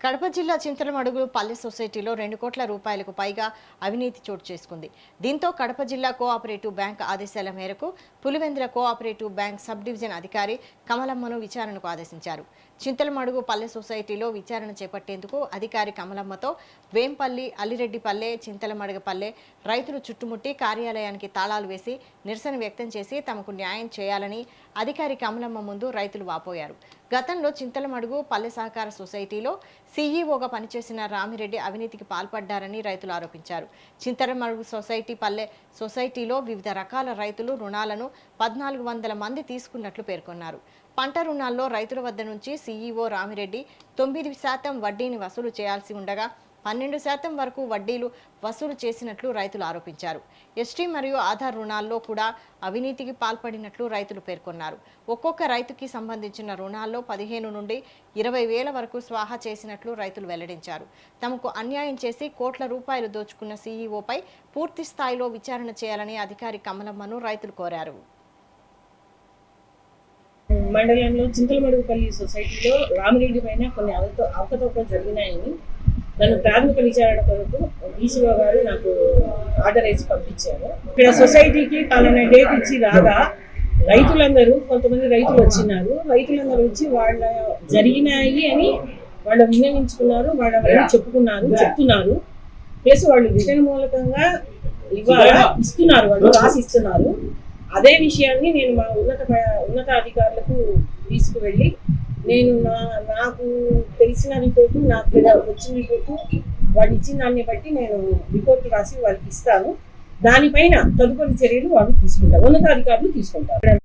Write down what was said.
కడప జిల్లా చింతలమడుగు పల్లె సొసైటీలో 2 కోట్ల రూపాయలకు పైగా అవినీతి చోటు చేసుకుంది. దీంతో కడప జిల్లా కోఆపరేటివ్ బ్యాంక్ ఆదేశాల మేరకు Pulivendula cooperative bank sub division అధికారి కమలమ్మను విచారణకు ఆదేశించారు. చింతలమడుగు పల్లె సొసైటీలో విచారణ చేపట్టేందుకు అధికారి కమలమ్మతో వేంపల్లి, అల్లిరెడ్డిపల్లె, చింతలమడుగుపల్లె రైతులు చుట్టుముట్టి కార్యాలయానికి తాళాలు వేసి నిరసన వ్యక్తం చేసి తమకు న్యాయం చేయాలని అధికారి కమలమ్మ ముందు రైతులు వాపోయారు. గతంలో చింతలమడుగు పల్లె సహకార సొసైటీలో సీఈఓగా పనిచేసిన రామిరెడ్డి అవినీతికి పాల్పడ్డారని రైతులు ఆరోపించారు. చింతలమడుగు పల్లె సొసైటీలో వివిధ రకాల రైతులు రుణాలను 1400 మంది తీసుకున్నట్లు పేర్కొన్నారు. పంట రుణాల్లో రైతుల వద్ద నుంచి సీఈఓ రామిరెడ్డి 9% వడ్డీని వసూలు చేయాల్సి ఉండగా 12% వరకు వడ్డీలు వసూలు చేసినట్లు రైతులు ఆరోపించారు. ఎస్టీ మరియు ఆధార్ రుణాల్లో కూడా అవినీతికి పాల్పడినట్లు రైతులు పేర్కొన్నారు. ఒక్కొక్క రైతుకి సంబంధించిన రుణాల్లో 15 నుండి 20 వేల వరకు స్వాహా చేసినట్లు రైతులు వెల్లడించారు. తమకు అన్యాయం చేసి కోట్ల రూపాయలు దోచుకున్న సీఈఓపై పూర్తి స్థాయిలో విచారణ చేయాలని అధికారి కమలమ్మను రైతులు కోరారు. మండలంలో చింతలమడుగుపల్లి సొసైటీలో రామిరెడ్డి పైన కొన్ని అవకతవకలు జరిగినాయని నన్ను ప్రాథమిక విచారణ కొరకు డీసీఓ గారు నాకు ఆర్డర్ వేసి పంపించారు. ఇక్కడ సొసైటీకి పలానా డేట్ ఇచ్చి రాగా రైతులందరూ కొంతమంది రైతులు వచ్చినారు. రైతులందరూ వచ్చి వాళ్ళ జరిగినాయి అని వాళ్ళు విన్నవించుకున్నారు, వాళ్ళ చెప్తున్నారు. ప్లస్ వాళ్ళు రిటర్న్ మూలకంగా ఇస్తున్నారు, వాళ్ళు రాసి ఇస్తున్నారు. అదే విషయాన్ని నేను మా ఉన్నత అధికారులకు తీసుకువెళ్ళి నేను నాకు తెలిసిన రిపోర్టు, నాకు వచ్చిన రిపోర్టు, వాళ్ళు ఇచ్చిన దాన్ని బట్టి నేను రిపోర్టు రాసి వాళ్ళకి ఇస్తాను. దానిపైన తదుపరి చర్యలు వాళ్ళు తీసుకుంటారు, ఉన్నతాధికారులు తీసుకుంటారు.